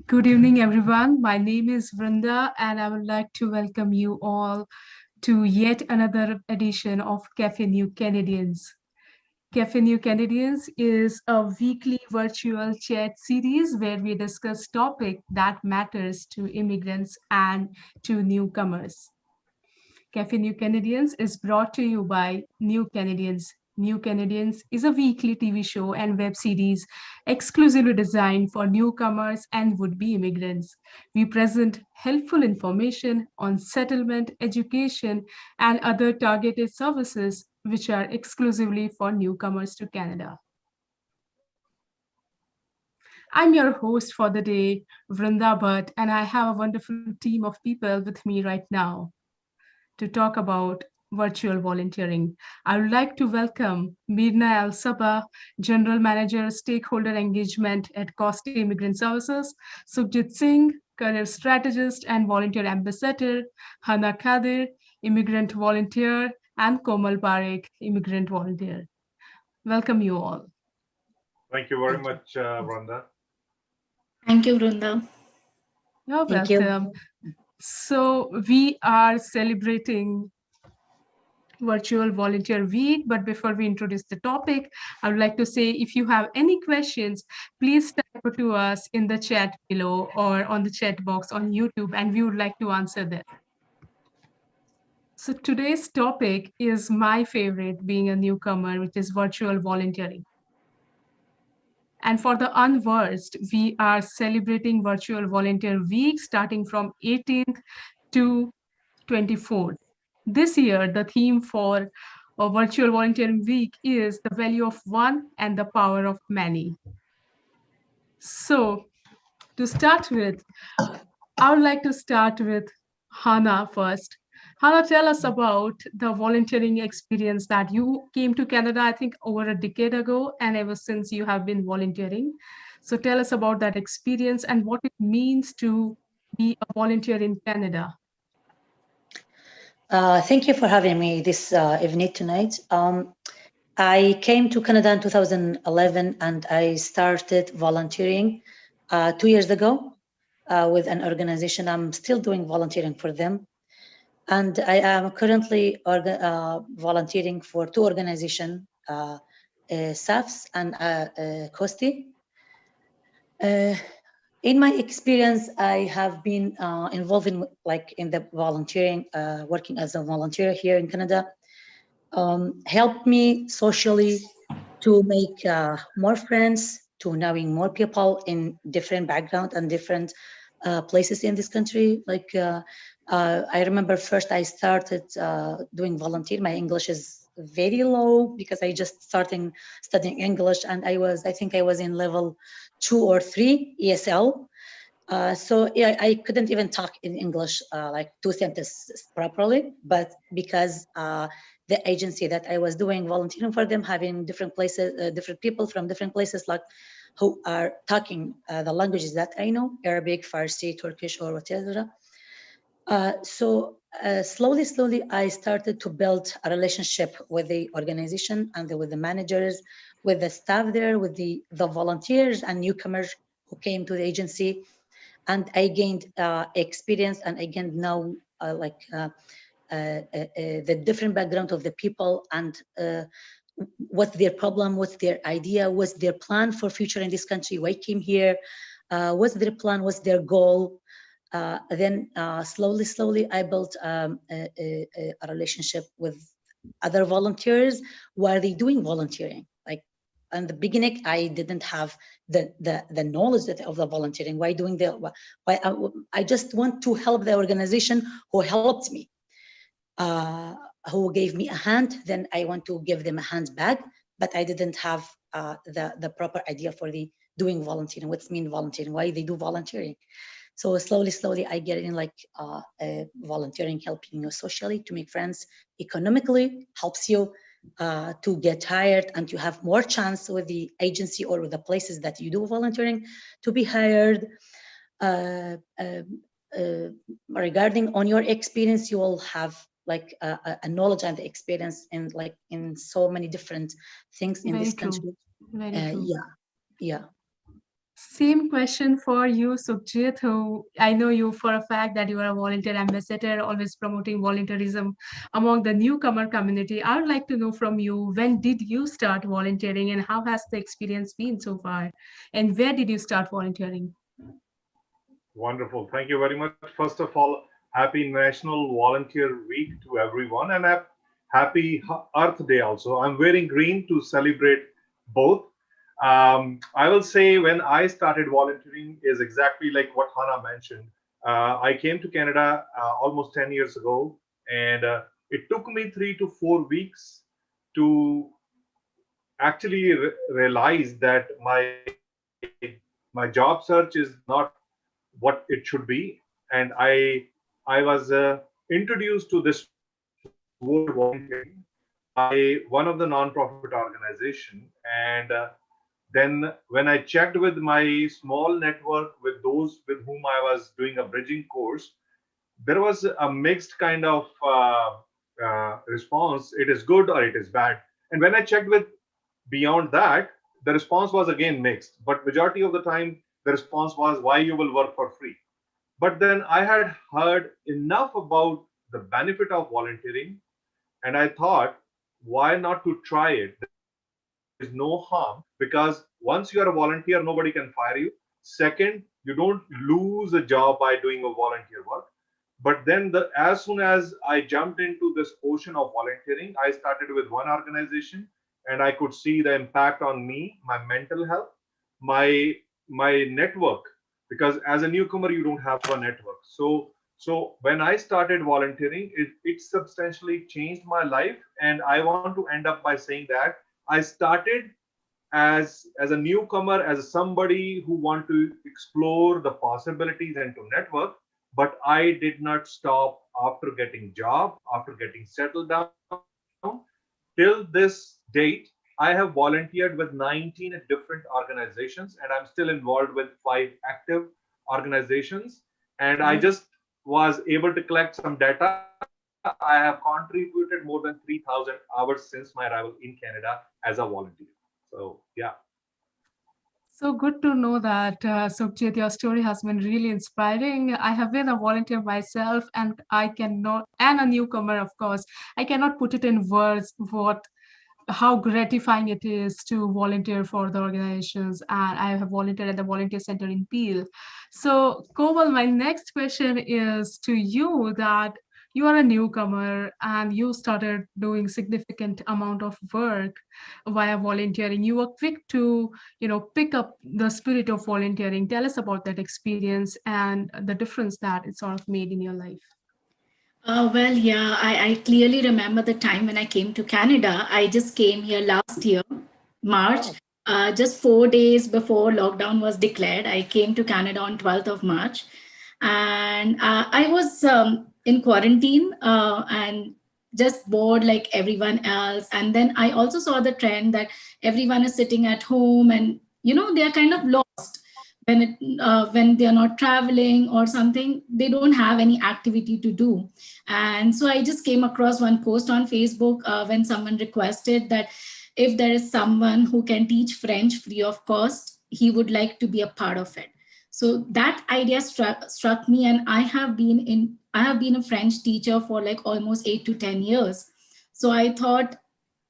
Good evening, everyone. My name is Vrinda, and I would like to welcome you all to yet another edition of Cafe New Canadians. Cafe New Canadians is a weekly virtual chat series where we discuss topic that matters to immigrants and to newcomers. Cafe New Canadians is brought to you by New Canadians. New Canadians is a weekly TV show and web series exclusively designed for newcomers and would be immigrants. We present helpful information on settlement, education, and other targeted services which are exclusively for newcomers to Canada. I'm your host for the day, Vrinda Bhatt, and I have a wonderful team of people with me right now to talk about virtual volunteering. I would like to welcome Mirna Al Sabah, General Manager, Stakeholder Engagement at Costa Immigrant Services, Sukhjit Singh, Career Strategist and Volunteer Ambassador, Hana Kadir, Immigrant Volunteer, and Komal Parekh, Immigrant Volunteer. Welcome you all. Thank you very Thank you. much, Rhonda. Thank you, Vrunda. You're Thank you. welcome. So we are celebrating Virtual Volunteer Week. But before we introduce the topic, I would like to say if you have any questions, please type to us in the chat below or on the chat box on YouTube, and we would like to answer them. So today's topic is my favorite, being a newcomer, which is virtual volunteering. And for the unversed, we are celebrating Virtual Volunteer Week starting from 18th to 24th. This year, the theme for a Virtual Volunteering Week is the value of one and the power of many. So, to start with, I would like to start with Hana first. Hana, tell us about the volunteering experience that you came to Canada, I think, over a decade ago, and ever since you have been volunteering. So, tell us about that experience and what it means to be a volunteer in Canada. Thank you for having me this evening tonight. I came to Canada in 2011 and I started volunteering 2 years ago with an organization. I'm still doing volunteering for them. And I am currently volunteering for two organizations, SAFS and COSTI. In my experience, I have been involved in the volunteering, working as a volunteer here in Canada. Helped me socially to make more friends, to knowing more people in different background and different places in this country. I remember first I started doing volunteer. My English is very low because I just started studying English, and I think I was in level 2 or 3 ESL. So yeah, I couldn't even talk in English like 2 sentences properly, but because the agency that I was doing volunteering for them, having different places, different people from different places, like who are talking the languages that I know, Arabic, Farsi, Turkish, or whatever. So slowly, I started to build a relationship with the organization and with the managers, with the staff there, with the volunteers and newcomers who came to the agency. And I gained experience, and I gained now the different background of the people, and what's their problem, what's their idea, what's their plan for future in this country, why came here, what's their plan, what's their goal. Then slowly, I built a relationship with other volunteers while they doing volunteering. Like in the beginning, I didn't have the knowledge of the volunteering. Why doing why I just want to help the organization who helped me, who gave me a hand. Then I want to give them a hand back, but I didn't have the proper idea for the doing volunteering. What's mean volunteering? Why they do volunteering? So slowly, I get in volunteering, helping you socially to make friends, economically helps you to get hired and to have more chance with the agency or with the places that you do volunteering to be hired. Regarding on your experience, you will have a knowledge and experience in so many different things in Very this true. country. Very true. Yeah. Same question for you, Sukhjit, who I know you for a fact that you are a volunteer ambassador, always promoting volunteerism among the newcomer community. I would like to know from you, when did you start volunteering and how has the experience been so far? And where did you start volunteering? Wonderful. Thank you very much. First of all, happy National Volunteer Week to everyone, and happy Earth Day also. I'm wearing green to celebrate both. I will say when I started volunteering is exactly like what Hannah mentioned. I came to Canada almost 10 years ago, and it took me 3 to 4 weeks to actually realize that my job search is not what it should be, and I was introduced to this word volunteering by one of the non-profit organization, and then when I checked with my small network with those with whom I was doing a bridging course, there was a mixed kind of response. It is good or it is bad. And when I checked with beyond that, the response was again mixed. But majority of the time, the response was why you will work for free. But then I had heard enough about the benefit of volunteering, and I thought, why not to try it? There is no harm because once you are a volunteer, nobody can fire you. Second, you don't lose a job by doing a volunteer work. But then as soon as I jumped into this ocean of volunteering, I started with one organization, and I could see the impact on me, my mental health, my network, because as a newcomer you don't have a network. So when I started volunteering, it substantially changed my life, and I want to end up by saying that I started as a newcomer, as somebody who want to explore the possibilities and to network, but I did not stop after getting job, after getting settled down. Till this date, I have volunteered with 19 different organizations, and I'm still involved with 5 active organizations. And I just was able to collect some data. I have contributed more than 3,000 hours since my arrival in Canada as a volunteer. So yeah. So good to know that, Sukhjit, your story has been really inspiring. I have been a volunteer myself, and I cannot, and a newcomer, of course, I cannot put it in words what how gratifying it is to volunteer for the organizations. And I have volunteered at the volunteer center in Peel. So, Komal, my next question is to you that you are a newcomer and you started doing significant amount of work via volunteering. You were quick to, pick up the spirit of volunteering. Tell us about that experience and the difference that it sort of made in your life. Well, yeah, I clearly remember the time when I came to Canada. I just came here last year, March, Wow. just 4 days before lockdown was declared. I came to Canada on 12th of March. And I was in quarantine and just bored like everyone else. And then I also saw the trend that everyone is sitting at home and, they're kind of lost when they're not traveling or something. They don't have any activity to do. And so I just came across one post on Facebook when someone requested that if there is someone who can teach French free of cost, he would like to be a part of it. So that idea struck me, and I have been a French teacher for like almost 8 to 10 years. So I thought,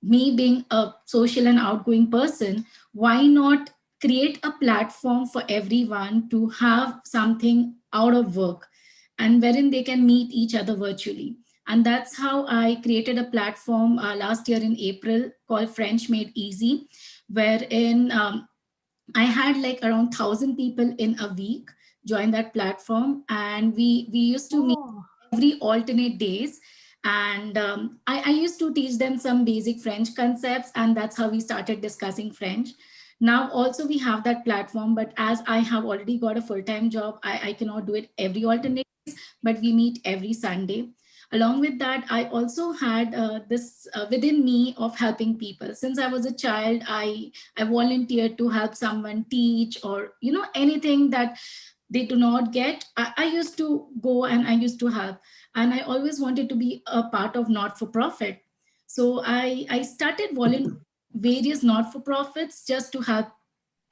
me being a social and outgoing person, why not create a platform for everyone to have something out of work and wherein they can meet each other virtually. And that's how I created a platform last year in April called French Made Easy, wherein I had like around 1,000 people in a week join that platform, and we used to meet Oh. every alternate days. And I used to teach them some basic French concepts, and that's how we started discussing French. Now also we have that platform, but as I have already got a full-time job, I cannot do it every alternate days, but we meet every Sunday. Along with that, I also had this within me of helping people. Since I was a child, I volunteered to help someone teach, or anything that they do not get. I used to go and I used to help, and I always wanted to be a part of not for profit. So I started volunteering various not for profits just to help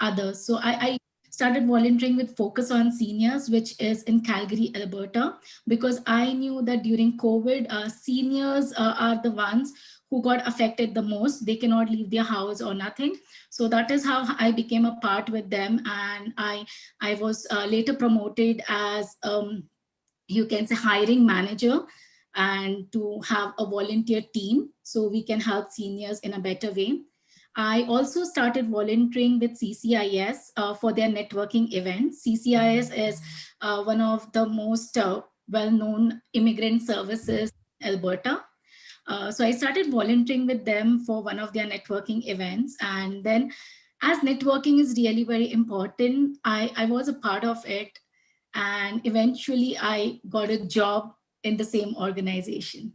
others. So I started volunteering with Focus on Seniors, which is in Calgary, Alberta, because I knew that during COVID, seniors are the ones who got affected the most. They cannot leave their house or nothing. So that is how I became a part with them. And I was later promoted as, you can say, hiring manager, and to have a volunteer team so we can help seniors in a better way. I also started volunteering with CCIS for their networking events. CCIS is one of the most well-known immigrant services in Alberta. So I started volunteering with them for one of their networking events. And then, as networking is really very important, I was a part of it. And eventually I got a job in the same organization.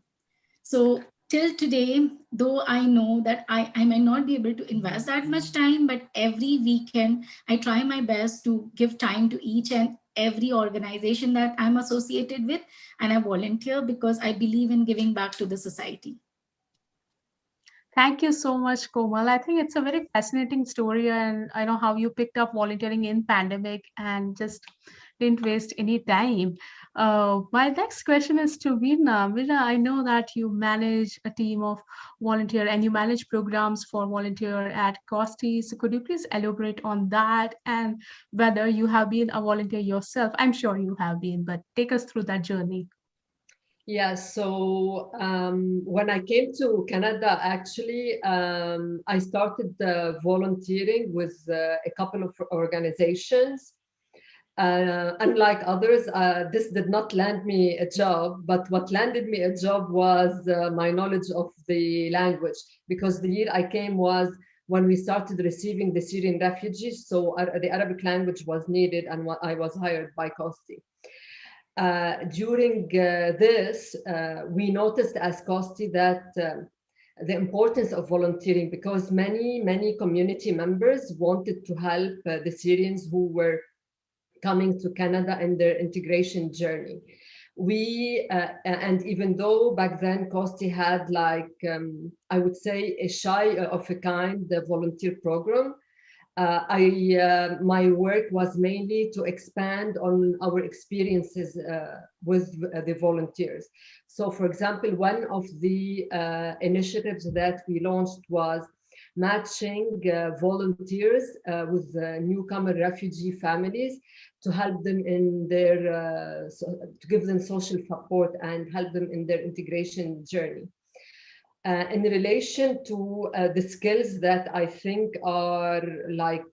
So till today, though I know that I might not be able to invest that much time, but every weekend I try my best to give time to each and every organization that I'm associated with, and I volunteer because I believe in giving back to the society. Thank you so much, Komal. I think it's a very fascinating story, and I know how you picked up volunteering in pandemic and just didn't waste any time. My next question is to Veena. Veena, I know that you manage a team of volunteer and you manage programs for volunteer at Costi. So could you please elaborate on that and whether you have been a volunteer yourself? I'm sure you have been, but take us through that journey. Yeah, so when I came to Canada, actually, I started volunteering with a couple of organizations. Unlike others, this did not land me a job, but what landed me a job was my knowledge of the language, because the year I came was when we started receiving the Syrian refugees, so the Arabic language was needed, and I was hired by Costi. During this, we noticed as Costi that the importance of volunteering, because many community members wanted to help the Syrians who were coming to Canada in their integration journey. And even though back then Costi had like, I would say, a shy of a kind volunteer program, my work was mainly to expand on our experiences with the volunteers. So, for example, one of the initiatives that we launched was matching volunteers with newcomer refugee families to help them in their, to give them social support and help them in their integration journey. In relation to the skills that I think are like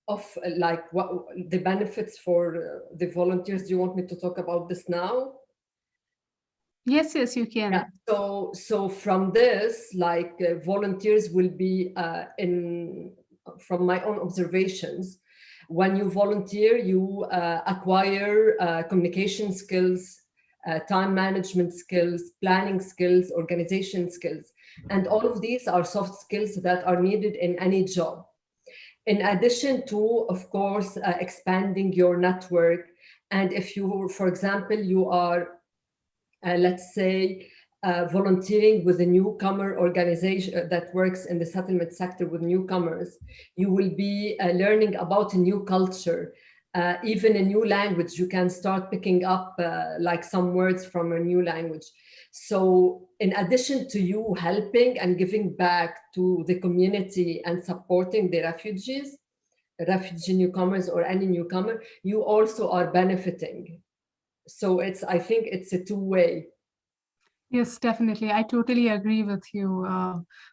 what the benefits for the volunteers. Do you want me to talk about this now? Yes, yes, you can. Yeah. So from this, like volunteers will be from my own observations. When you volunteer, you acquire communication skills, time management skills, planning skills, organization skills. And all of these are soft skills that are needed in any job. In addition to, of course, expanding your network. And if you, for example, you are, let's say, volunteering with a newcomer organization that works in the settlement sector with newcomers, you will be learning about a new culture. Even a new language, you can start picking up like some words from a new language. So in addition to you helping and giving back to the community and supporting the refugees, refugee newcomers or any newcomer, you also are benefiting. So I think it's a two-way. Yes, definitely. I totally agree with you,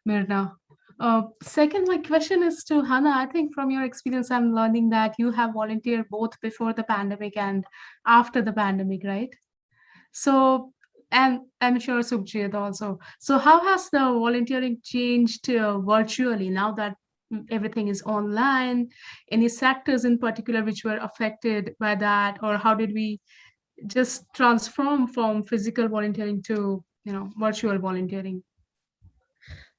Mirna. Second, my question is to Hannah. I think from your experience, I'm learning that you have volunteered both before the pandemic and after the pandemic, right? So, and I'm sure Subjit also. So, how has the volunteering changed virtually now that everything is online? Any sectors in particular which were affected by that, or how did we just transform from physical volunteering to virtual volunteering?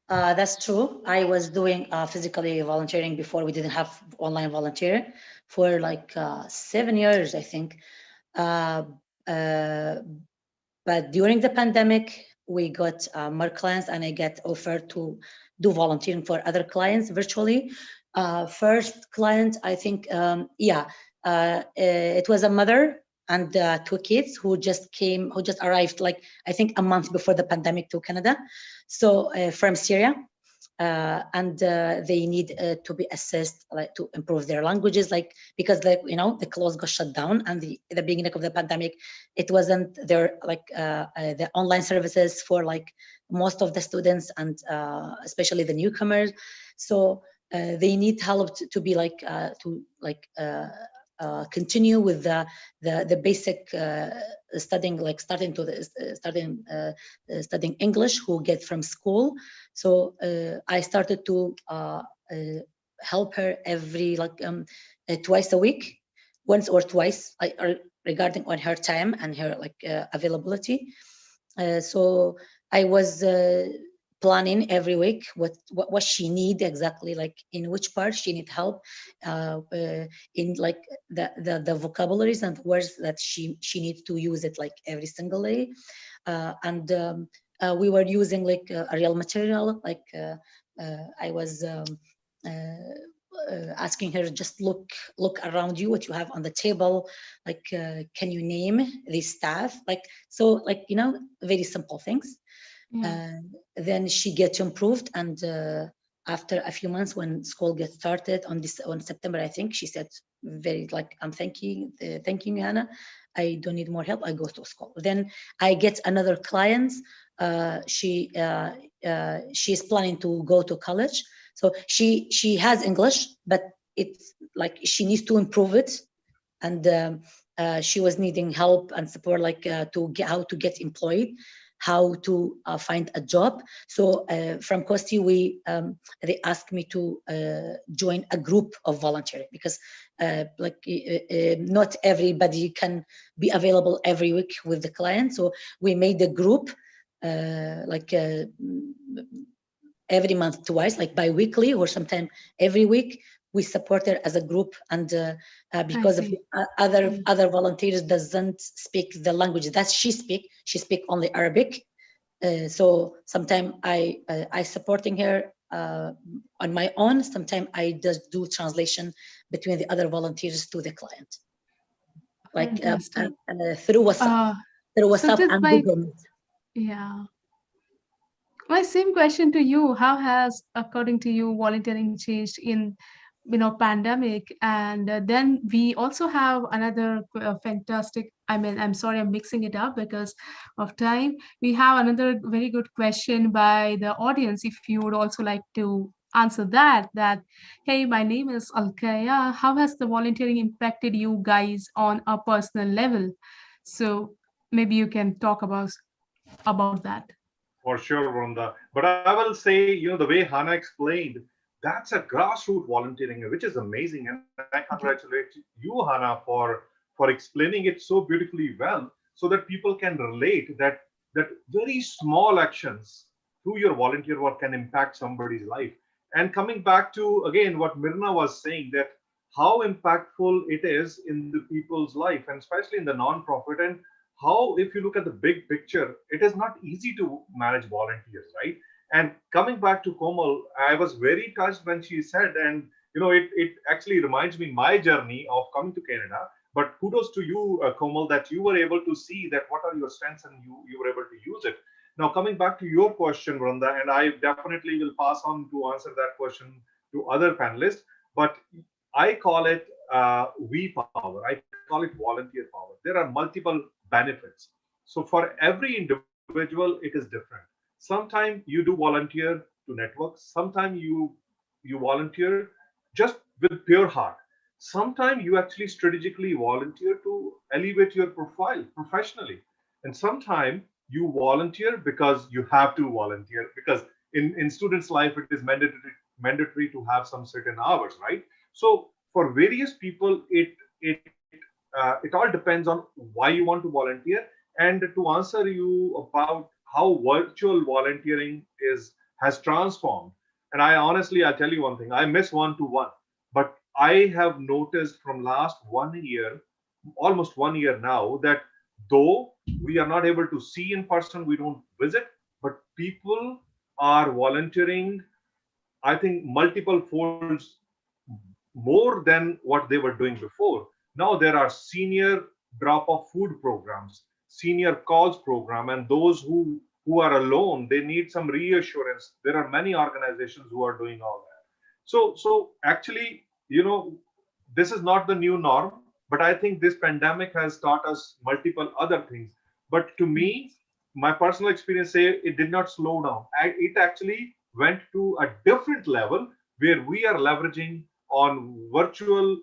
That's true. I was doing physically volunteering before we didn't have online volunteering for like 7 years, I think. But during the pandemic, we got more clients, and I get offered to do volunteering for other clients virtually. First client, I think, it was a mother and two kids who just arrived, like, I think a month before the pandemic to Canada. So from Syria. And they need to be assessed, like, to improve their languages, like, because the clothes got shut down, and the beginning of the pandemic, it wasn't there, like, the online services for, like, most of the students, and especially the newcomers. So they need help to be like continue with the basic studying, like studying English, who get from school. So I started to help her every, like, twice a week, once or twice, regarding on her time and her, like, availability. So I was planning every week what she need exactly, like in which part she need help, in, like, the vocabularies and words that she needs to use it, like, every single day. And we were using, like, a real material, like, I was asking her, just look around you, what you have on the table, like, can you name this staff, like, so, like, very simple things. Yeah. Then she gets improved, and after a few months, when school gets started on September, I think, she said, very, like, I'm thanking you, Hannah, I don't need more help, I go to school. Then I get another client. She's planning to go to college, so she has English, but it's like she needs to improve it. And she was needing help and support, like, to get how to get employed, how to find a job. So from Kosti, they asked me to join a group of volunteering, because not everybody can be available every week with the client. So we made a group, like, every month twice, like bi-weekly, or sometime every week. We support her as a group, and I because of see. other volunteers doesn't speak the language that she speak only Arabic. So sometimes I supporting her on my own. Sometimes I just do translation between the other volunteers to the client, like, Fantastic. through WhatsApp, Uh, so just and my Google Meet. yeah. My same question to you. How has, according to you, volunteering changed in, pandemic? And then we also have another fantastic. I mean, I'm sorry, I'm mixing it up because of time. We have another very good question by the audience. If you would also like to answer that, hey, my name is Alkaya. How has the volunteering impacted you guys on a personal level? So maybe you can talk about that. For sure, Vrunda. But I will say, the way Hannah explained, that's a grassroots volunteering, which is amazing. And I congratulate you, Hannah, for explaining it so beautifully well, so that people can relate that very small actions through your volunteer work can impact somebody's life. And coming back to again what Mirna was saying, that how impactful it is in the people's life, and especially in the non-profit, and how, if you look at the big picture, it is not easy to manage volunteers, right? And coming back to Komal, I was very touched when she said, and it actually reminds me my journey of coming to Canada. But kudos to you, Komal, that you were able to see that what are your strengths, and you were able to use it. Now, coming back to your question, Vrunda, and I definitely will pass on to answer that question to other panelists, but I call it we power. I call it volunteer power. There are multiple benefits. So for every individual, it is different. Sometimes you do volunteer to network. Sometimes you volunteer just with pure heart. Sometimes you actually strategically volunteer to elevate your profile professionally. And sometimes you volunteer because you have to volunteer, because in students' life it is mandatory to have some certain hours, right? So for various people, it all depends on why you want to volunteer. And to answer you about how virtual volunteering is has transformed, and I tell you one thing, I miss one to one, but I have noticed from last 1 year, almost 1 year now, that though we are not able to see in person, we don't visit, but people are volunteering, I think, multiple folds more than what they were doing before. Now there are senior drop-off food programs, senior calls program, and those who are alone, they need some reassurance. There are many organizations who are doing all that. So actually, this is not the new norm, but I think this pandemic has taught us multiple other things. But to me, my personal experience say it did not slow down. It actually went to a different level where we are leveraging on virtual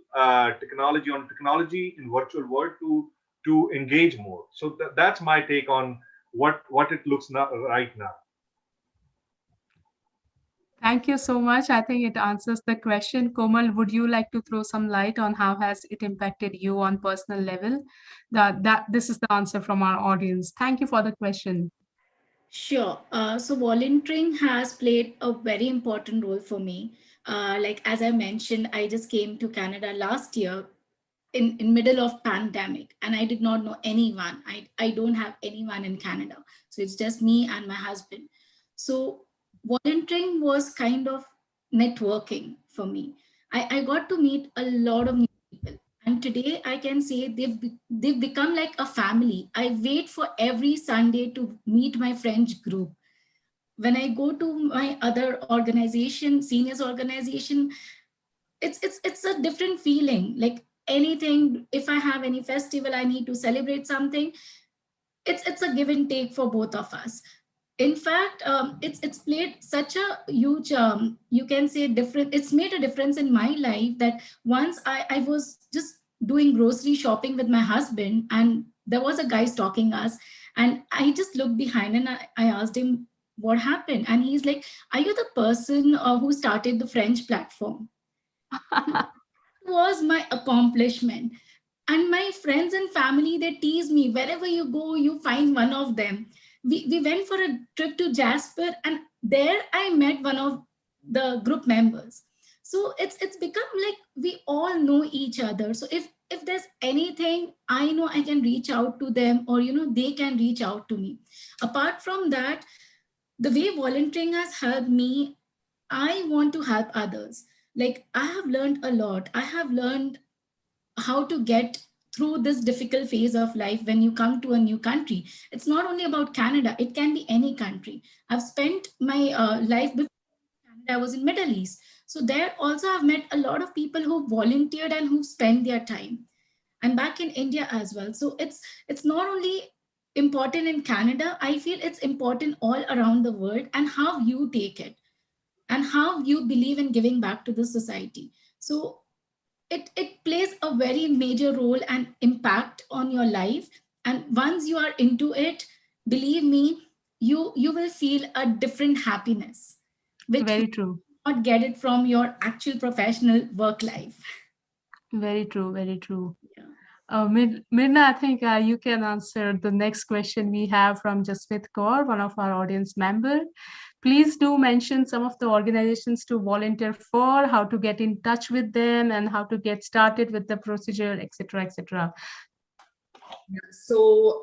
technology in virtual world to engage more. So that's my take on what it looks now, right now. Thank you so much. I think it answers the question. Komal, would you like to throw some light on how has it impacted you on personal level? That this is the answer from our audience. Thank you for the question. Sure. So volunteering has played a very important role for me. Like as I mentioned, I just came to Canada last year in middle of pandemic, and I did not know anyone. I don't have anyone in Canada. So it's just me and my husband. So volunteering was kind of networking for me. I got to meet a lot of new people. And today I can say they've become like a family. I wait for every Sunday to meet my French group. When I go to my other organization, seniors organization, it's a different feeling. Like anything, if I have any festival, I need to celebrate something, it's a give and take for both of us. In fact, it's played such a huge, you can say different, it's made a difference in my life that once I was just doing grocery shopping with my husband, and there was a guy stalking us, and I just looked behind and I asked him what happened, and he's like, are you the person who started the French platform? Was my accomplishment. And my friends and family, they tease me, wherever you go you find one of them. We went for a trip to Jasper, and there I met one of the group members. So it's become like we all know each other. So if there's anything, I know I can reach out to them, or they can reach out to me. Apart from that, the way volunteering has helped me, I want to help others. Like I have learned a lot. I have learned how to get through this difficult phase of life when you come to a new country. It's not only about Canada, it can be any country. I've spent my life before Canada, I was in Middle East. So there also I've met a lot of people who volunteered and who spent their time. And back in India as well. So it's not only important in Canada, I feel it's important all around the world, and how you take it and how you believe in giving back to the society. So it plays a very major role and impact on your life. And once you are into it, believe me, you will feel a different happiness, which you Very true. not get it from your actual professional work life. Very true. Very true. Yeah. Mirna, I think you can answer the next question we have from Jasmith Kaur, one of our audience member. Please do mention some of the organizations to volunteer for, how to get in touch with them, and how to get started with the procedure, etc., etc. So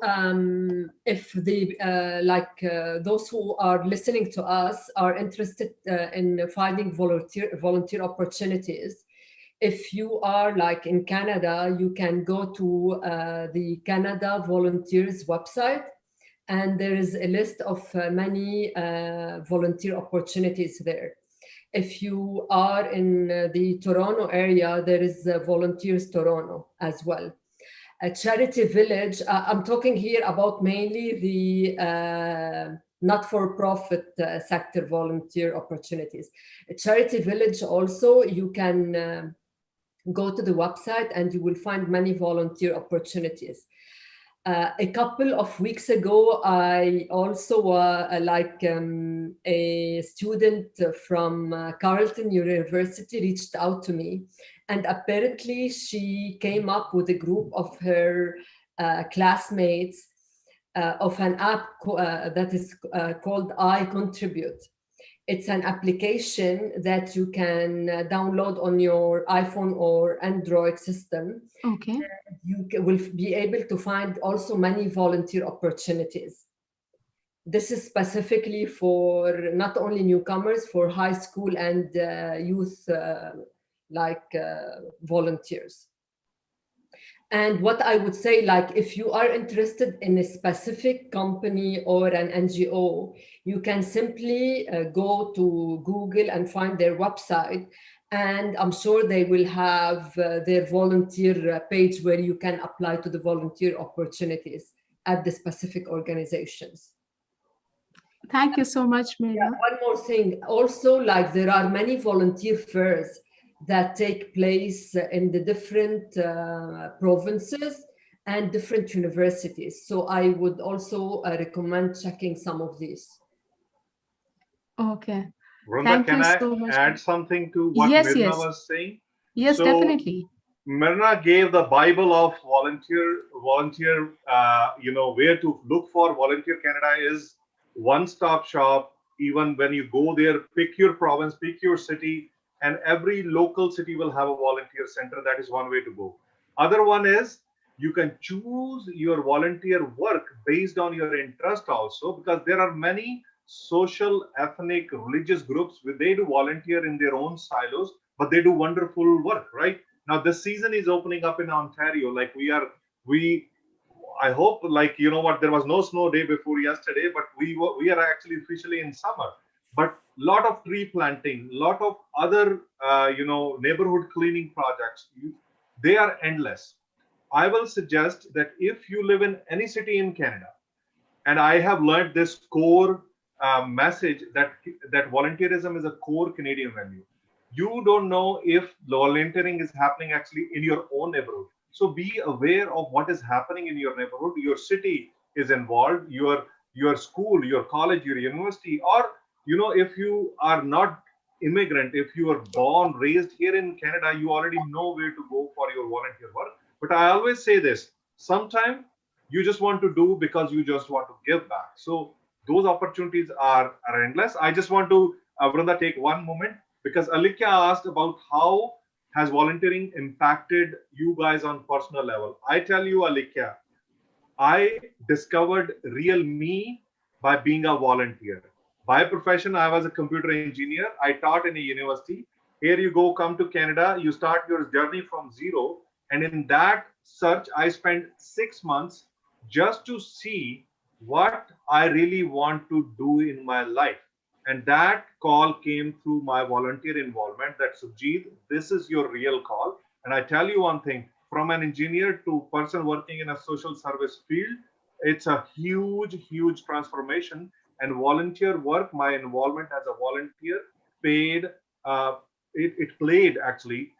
if the those who are listening to us are interested in finding volunteer opportunities, if you are like in Canada, you can go to the Canada Volunteers website, and there is a list of many volunteer opportunities there. If you are in the Toronto area, there is Volunteers Toronto as well. A charity village, I'm talking here about mainly the not-for-profit sector volunteer opportunities. A charity village also, you can go to the website and you will find many volunteer opportunities. A couple of weeks ago, I also, a student from Carleton University reached out to me. And apparently she came up with a group of her classmates of an app that is called I Contribute. It's an application that you can download on your iPhone or Android system. Okay. You will be able to find also many volunteer opportunities. This is specifically for not only newcomers, for high school and youth like volunteers. And what I would say, like, if you are interested in a specific company or an NGO, you can simply go to Google and find their website. And I'm sure they will have their volunteer page where you can apply to the volunteer opportunities at the specific organizations. Thank you so much, Yeah, Meera. one more thing. Also, like, there are many volunteer fairs that take place in the different provinces and different universities. So I would also recommend checking some of these. Okay. Vrunda, Thank can you I so much. add something to what Yes, Mirna yes. was saying? Yes, So definitely. Mirna gave the Bible of volunteer. Where to look for. Volunteer Canada is one-stop shop. Even when you go there, pick your province, pick your city, and every local city will have a volunteer center. That is one way to go. Other one is you can choose your volunteer work based on your interest also, because there are many social, ethnic, religious groups where they do volunteer in their own silos, but they do wonderful work, right? Now this season is opening up in Ontario. Like we I hope, like, you know what, there was no snow day before yesterday, but we are actually officially in summer. But lot of tree planting, lot of other neighborhood cleaning projects, they are endless. I will suggest that if you live in any city in Canada, and I have learned this core message that volunteerism is a core Canadian value. You don't know if volunteering is happening actually in your own neighborhood. So be aware of what is happening in your neighborhood. Your city is involved. Your school, your college, your university, or if you are not immigrant, if you are born raised here in Canada, you already know where to go for your volunteer work. But I always say this: sometimes you just want to do because you just want to give back. So those opportunities are endless. I just want to, Vrunda, take one moment, because Alikya asked about how has volunteering impacted you guys on personal level. I tell you, Alikya, I discovered real me by being a volunteer. By profession, I was a computer engineer. I taught in a university. Here you go, come to Canada, you start your journey from zero. And in that search, I spent 6 months just to see what I really want to do in my life. And that call came through my volunteer involvement, that Sujit, this is your real call. And I tell you one thing, from an engineer to person working in a social service field, it's a huge transformation. And volunteer work, my involvement as a volunteer paid, uh, it played actually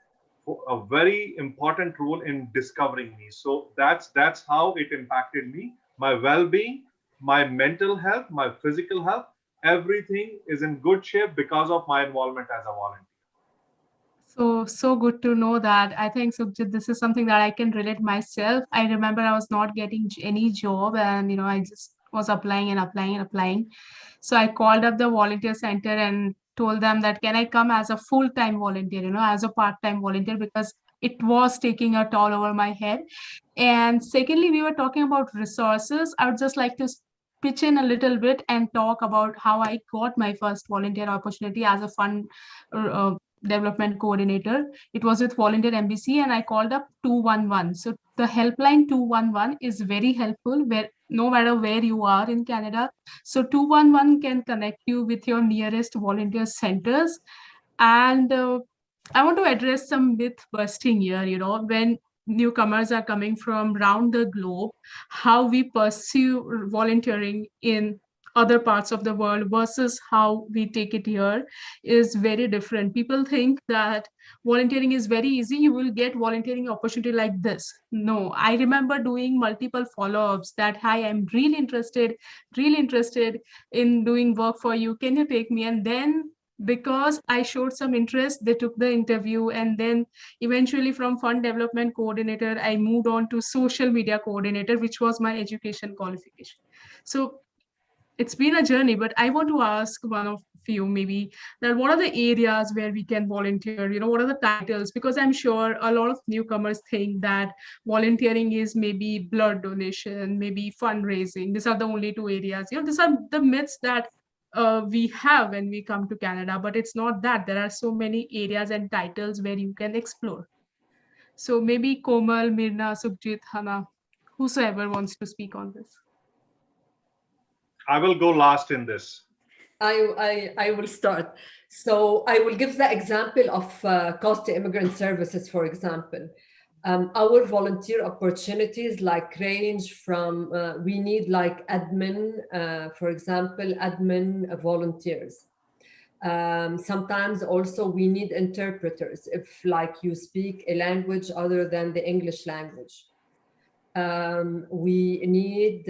a very important role in discovering me. So that's how it impacted me, my well-being, my mental health, my physical health. Everything is in good shape because of my involvement as a volunteer. So good to know that. I think, Subjit, this is something that I can relate myself. I remember I was not getting any job, and I just was applying and applying and applying. So I called up the volunteer center and told them that can I come as a full-time volunteer, as a part-time volunteer, because it was taking a toll over my head. And secondly, we were talking about resources. I would just like to pitch in a little bit and talk about how I got my first volunteer opportunity as a fund development coordinator. It was with Volunteer MBC, and I called up 211. So the helpline 211 is very helpful where no matter where you are in Canada. So 211 can connect you with your nearest volunteer centers. And I want to address some myth busting here, when newcomers are coming from around the globe, how we pursue volunteering in other parts of the world versus how we take it here is very different. People think that volunteering is very easy. You will get volunteering opportunity like this. No, I remember doing multiple follow-ups that, hi, I'm really interested in doing work for you. Can you take me? And then because I showed some interest, they took the interview. And then eventually from fund development coordinator, I moved on to social media coordinator, which was my education qualification. So it's been a journey, but I want to ask one of you maybe that what are the areas where we can volunteer? What are the titles? Because I'm sure a lot of newcomers think that volunteering is maybe blood donation, maybe fundraising. These are the only two areas. These are the myths that we have when we come to Canada, but it's not that. There are so many areas and titles where you can explore. So maybe Komal, Mirna, Sukhjit, Hana, whosoever wants to speak on this. I will go last in this. I will start. So I will give the example of cost to immigrant services, for example. Our volunteer opportunities like range from, we need like admin, for example, admin volunteers. Sometimes also we need interpreters if like you speak a language other than the English language. We need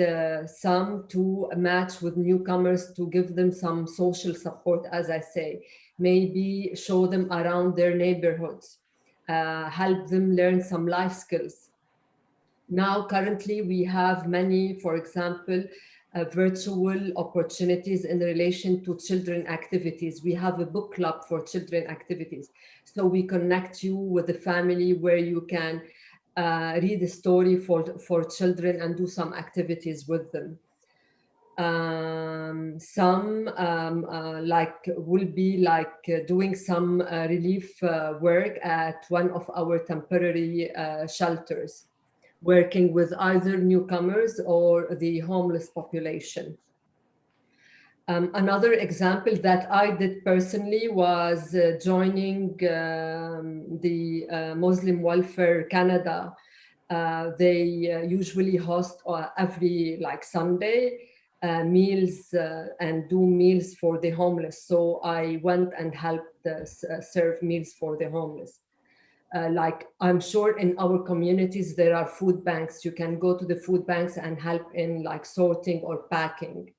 some to match with newcomers to give them some social support, as I say, maybe show them around their neighborhoods, help them learn some life skills. Now, currently, we have many, for example, virtual opportunities in relation to children activities. We have a book club for children activities. So we connect you with a family where you can read a story for children and do some activities with them. Some like will be like doing some relief work at one of our temporary shelters, working with either newcomers or the homeless population. Another example that I did personally was joining the Muslim Welfare Canada. They usually host every like Sunday meals and do meals for the homeless. So I went and helped serve meals for the homeless. Like I'm sure in our communities there are food banks. You can go to the food banks and help in like sorting or packing.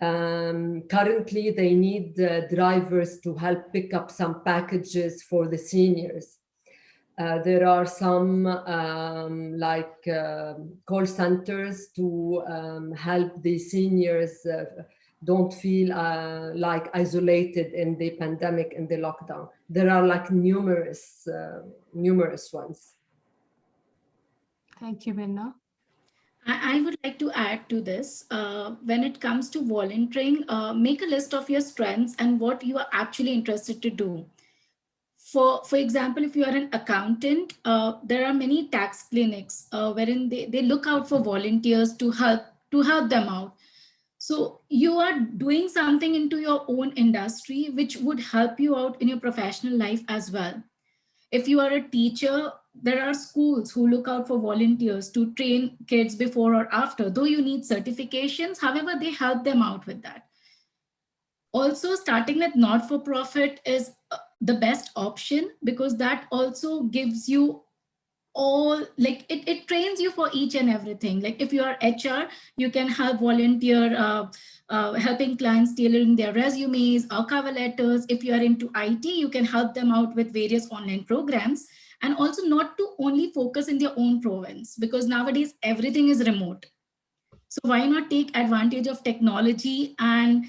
Currently, they need drivers to help pick up some packages for the seniors. There are some call centers to help the seniors don't feel like isolated in the pandemic and the lockdown. There are like numerous ones. Thank you, Mirna. I would like to add to this. When it comes to volunteering, make a list of your strengths and what you are actually interested to do. For example, if you are an accountant, there are many tax clinics wherein they look out for volunteers to help them out. So you are doing something into your own industry, which would help you out in your professional life as well. If you are a teacher, there are schools who look out for volunteers to train kids before or after, though you need certifications, however, they help them out with that. Also, starting with not-for-profit is the best option because that also gives you all, like it trains you for each and everything. Like if you are HR, you can help volunteer helping clients tailoring their resumes or cover letters. If you are into IT, you can help them out with various online programs, and also not to only focus in their own province because nowadays everything is remote. So why not take advantage of technology and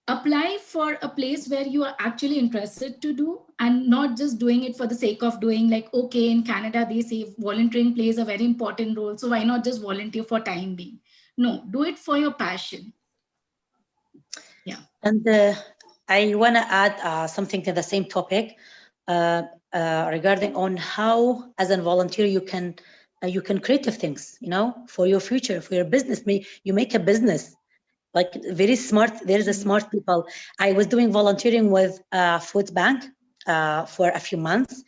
apply for a place where you are actually interested to do and not just doing it for the sake of doing, like, okay, in Canada, they say volunteering plays a very important role. So why not just volunteer for time being? No, do it for your passion. Yeah. And I want to add something to the same topic regarding on how, as a volunteer, you can creative things, you know, for your future, for your business. You make a business. Like very smart, there's a smart people. I was doing volunteering with food bank for a few months.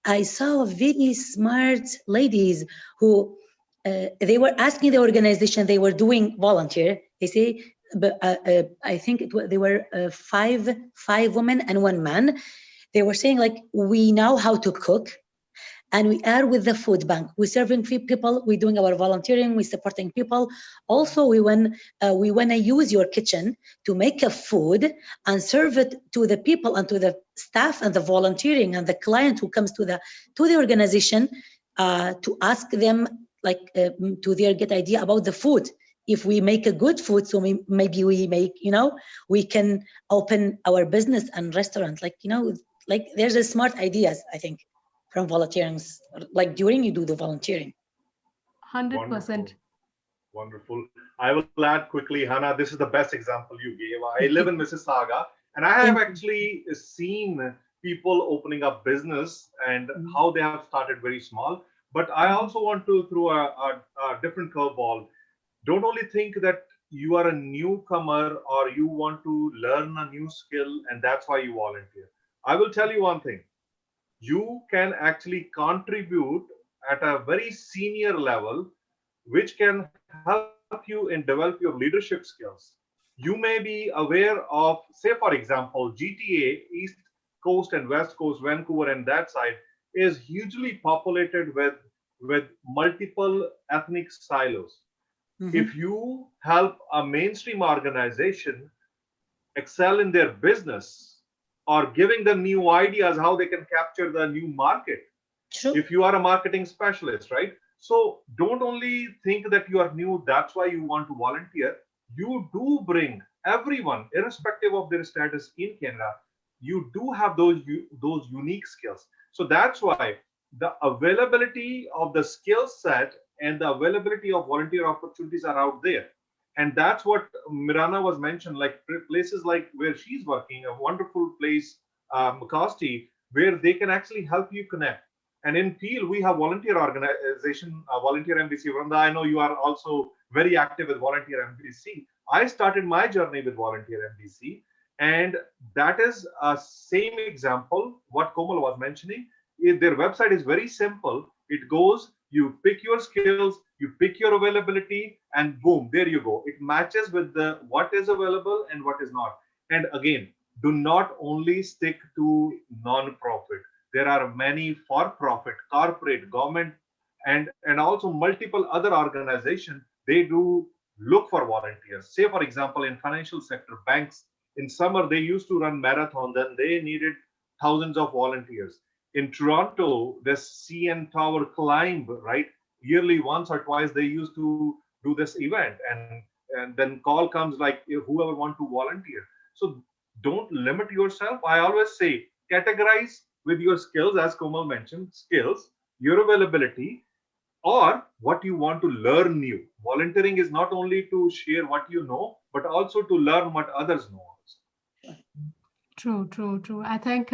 I saw very smart ladies who they were asking the organization they were doing volunteer. They say, but I think they were five women and one man. They were saying like, we know how to cook. And we are with the food bank. We're serving people. We're doing our volunteering. We're supporting people. Also, we want to use your kitchen to make a food and serve it to the people and to the staff and the volunteering and the client who comes to the organization to ask them like to their get idea about the food. If we make a good food, so maybe we make, you know, we can open our business and restaurant. Like, you know, like there's a smart ideas, I think, from volunteering, like during you do the volunteering. 100%. Wonderful. I will add quickly, Hannah, this is the best example you gave. I live in Mississauga, and I have Thank you. actually seen people opening up business and Mhm. how they have started very small. But I Mhm. also want to throw a different curveball. Don't only think that you are a newcomer or you want to learn a new skill and that's why you volunteer. I will tell you one thing. You can actually contribute at a very senior level, which can help you in develop your leadership skills. You may be aware of, say, for example, GTA, East Coast and West Coast, Vancouver, and that side is hugely populated with multiple ethnic silos. If Mhm. you help a mainstream organization excel in their business or giving them new ideas how they can capture the new market, True. if you are a marketing specialist, right? So don't only think that you are new, that's why you want to volunteer. You do bring everyone, irrespective of their status in Canada, you do have those unique skills. So that's why the availability of the skill set and the availability of volunteer opportunities are out there. And that's what Mirana was mentioned, like places like where she's working, a wonderful place, Makasti, where they can actually help you connect. And in Peel, we have volunteer organization, Volunteer MBC. Vranda, I know you are also very active with Volunteer MBC. I started my journey with Volunteer MBC, and that is a same example. What Komal was mentioning, their website is very simple. It goes, you pick your skills, you pick your availability, and boom, there you go. It matches with the what is available and what is not. And again, do not only stick to non-profit. There are many for-profit, corporate, government, and also multiple other organizations. They do look for volunteers. Say, for example, in financial sector, banks in summer they used to run marathons, and they needed thousands of volunteers. In Toronto, the CN Tower climb, right? Yearly, once or twice, they used to do this event, and then call comes like whoever want to volunteer. So don't limit yourself. I always say categorize with your skills, as Komal mentioned, skills, your availability, or what you want to learn new. Volunteering is not only to share what you know, but also to learn what others know. True, true, true. I think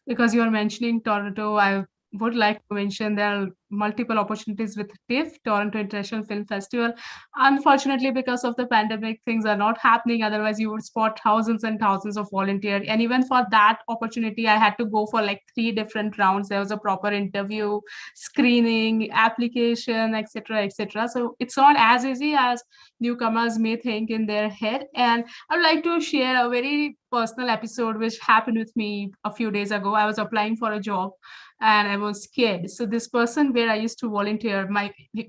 because you are mentioning Toronto, I would like to mention there are multiple opportunities with TIFF, Toronto International Film Festival. Unfortunately, because of the pandemic, things are not happening. Otherwise, you would spot thousands and thousands of volunteers. And even for that opportunity, I had to go for like three different rounds. There was a proper interview, screening, application, etc., etc. So it's not as easy as newcomers may think in their head. And I would like to share a very personal episode which happened with me a few days ago. I was applying for a job and I was scared. So this person where I used to volunteer,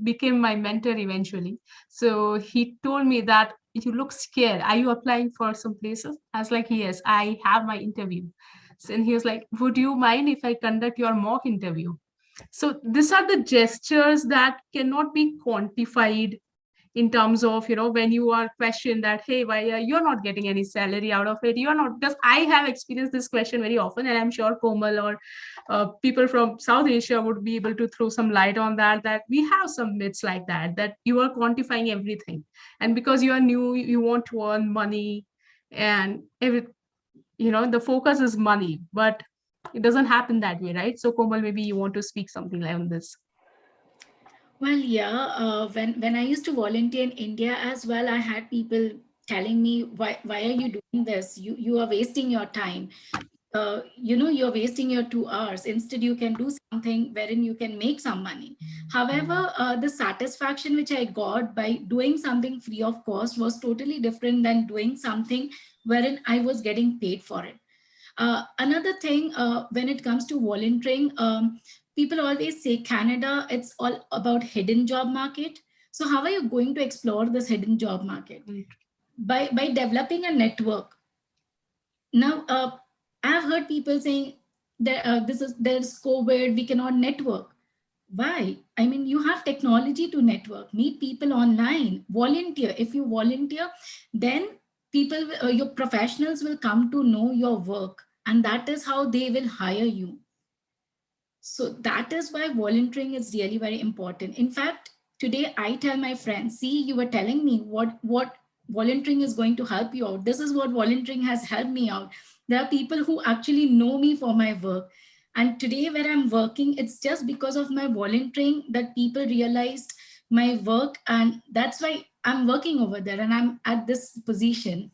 became my mentor eventually. So he told me that you look scared. Are you applying for some places? I was like, yes, I have my interview. So, and he was like, would you mind if I conduct your mock interview? So these are the gestures that cannot be quantified in terms of, when you are questioned that, hey, why you're not getting any salary out of it, you're not, because I have experienced this question very often, and I'm sure Komal or people from South Asia would be able to throw some light on that we have some myths like that you are quantifying everything, and because you are new, you want to earn money, and the focus is money, but it doesn't happen that way, right? So Komal, maybe you want to speak something like on this. Well, yeah. When I used to volunteer in India as well, I had people telling me, why are you doing this? You are wasting your time. You're wasting your 2 hours. Instead, you can do something wherein you can make some money. However, the satisfaction which I got by doing something free of cost was totally different than doing something wherein I was getting paid for it. Another thing, when it comes to volunteering, people always say Canada, it's all about hidden job market. So how are you going to explore this hidden job market? By developing a network. Now, I've heard people saying that there's COVID, we cannot network. Why? I mean, you have technology to network, meet people online, volunteer. If you volunteer, then your professionals will come to know your work, and that is how they will hire you. So that is why volunteering is really very important. In fact, today I tell my friends, see, you were telling me what volunteering is going to help you out. This is what volunteering has helped me out. There are people who actually know me for my work. And today where I'm working, it's just because of my volunteering that people realized my work. And that's why I'm working over there and I'm at this position.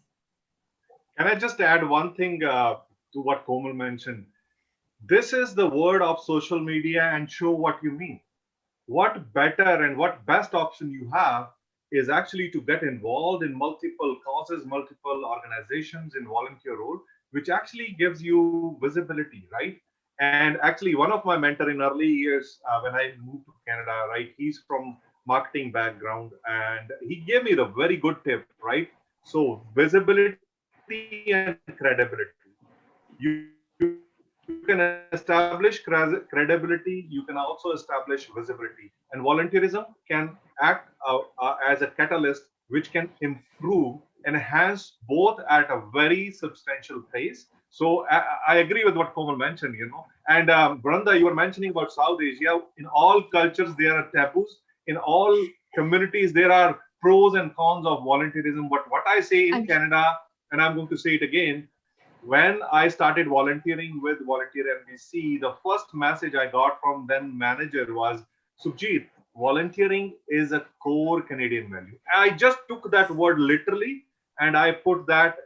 Can I just add one thing to what Komal mentioned? This is the word of social media, and show what you mean. What better and what best option you have is actually to get involved in multiple causes, multiple organizations in volunteer role, which actually gives you visibility, right? And actually, one of my mentor in early years, when I moved to Canada, right, he's from marketing background, and he gave me the very good tip, right? So visibility and credibility. You can establish credibility. You can also establish visibility, and volunteerism can act as a catalyst which can improve, enhance both at a very substantial pace. So I agree with what Komal mentioned, And Branda, you were mentioning about South Asia. In all cultures, there are taboos. In all communities, there are pros and cons of volunteerism. But what I say in Canada, and I'm going to say it again, when I started volunteering with Volunteer MBC, the first message I got from then manager was, Sukhjit, volunteering is a core Canadian value. I just took that word literally and I put that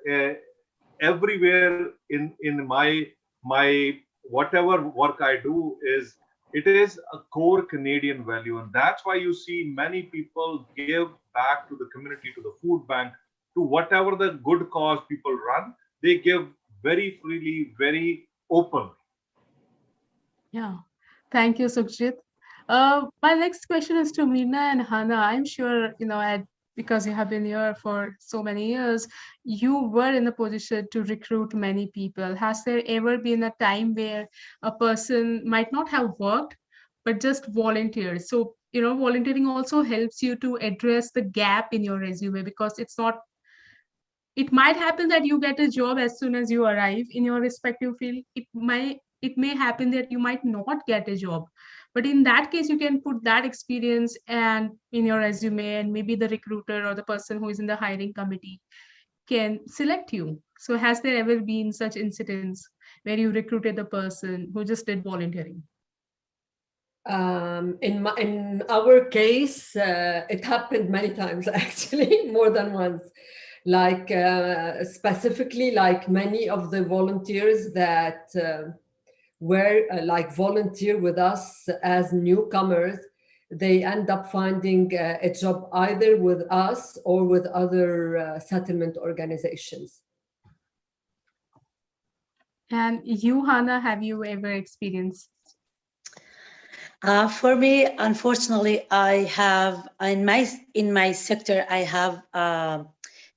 everywhere in my whatever work I do. Is it is a core Canadian value, and that's why you see many people give back to the community, to the food bank, to whatever the good cause people run. They give very freely, very openly. Yeah. Thank you, Sukhjit. My next question is to Meena and Hannah. I'm sure, because you have been here for so many years, you were in a position to recruit many people. Has there ever been a time where a person might not have worked, but just volunteered? So, volunteering also helps you to address the gap in your resume, because it might happen that you get a job as soon as you arrive in your respective field. It may happen that you might not get a job, but in that case you can put that experience and in your resume, and maybe the recruiter or the person who is in the hiring committee can select you. So has there ever been such incidents where you recruited the person who just did volunteering? In our case, it happened many times actually, more than once. Like specifically, like many of the volunteers that were like volunteer with us as newcomers, they end up finding a job either with us or with other settlement organizations. And you, Hannah, have you ever experienced? For me, unfortunately, I have in my sector, I have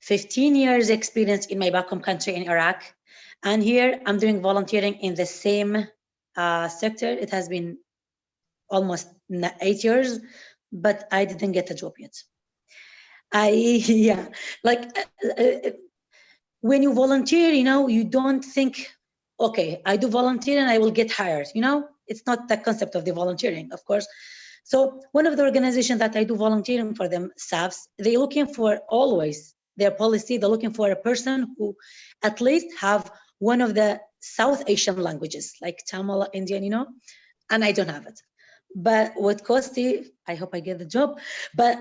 15 years experience in my back home country in Iraq, and here I'm doing volunteering in the same sector. It has been almost 8 years, but I didn't get a job yet. Yeah, like when you volunteer, you don't think, okay, I do volunteer and I will get hired. It's not the concept of the volunteering, of course. So one of the organizations that I do volunteering for them, SAFs, they're looking for always their policy. They're looking for a person who at least have one of the South Asian languages, like Tamil, Indian, and I don't have it. But with Kosti, I hope I get the job. But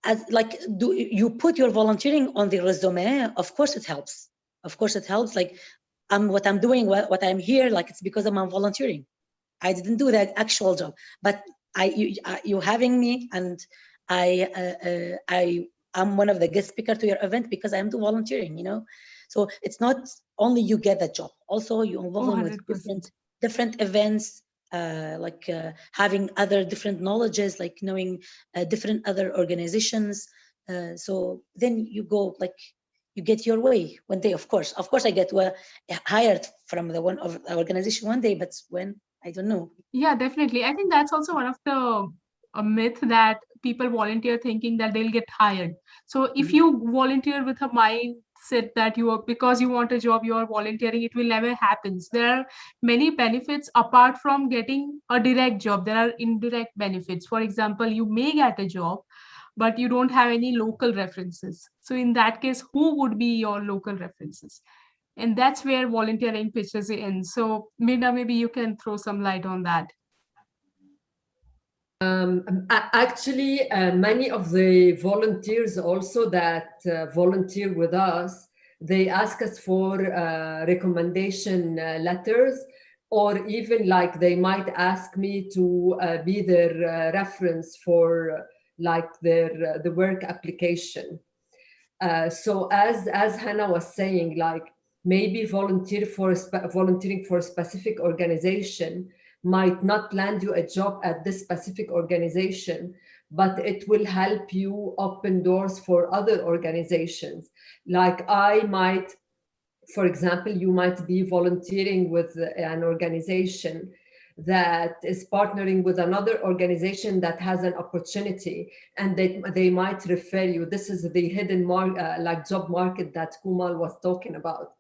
as like, do you put your volunteering on the resume? Of course it helps. Of course it helps. Like, what I'm doing, what I'm here, like, it's because I'm volunteering. I didn't do that actual job, but you having me, and I'm one of the guest speaker to your event because I'm do volunteering. So it's not only you get that job, also you involve them with 100%. different events, like having other different knowledges, like knowing different other organizations. So then you go, like, you get your way one day. Of course I get hired from the one of the organization one day, but when, I don't know. Yeah, definitely. I think that's also one of the a myth that people volunteer thinking that they'll get hired. So if you volunteer with a mind sit that you are, because you want a job, you are volunteering, it will never happen. There are many benefits apart from getting a direct job. There are indirect benefits. For example, you may get a job, but you don't have any local references. So in that case, who would be your local references? And that's where volunteering pitches in. So Mina, maybe you can throw some light on that. Actually, many of the volunteers also that volunteer with us, they ask us for recommendation letters, or even like they might ask me to be their reference for like their the work application. So as Hannah was saying, like maybe volunteering for a specific organization might not land you a job at this specific organization, but it will help you open doors for other organizations. Like I might, for example, you might be volunteering with an organization that is partnering with another organization that has an opportunity, and they might refer you. This is the hidden like job market that Kumal was talking about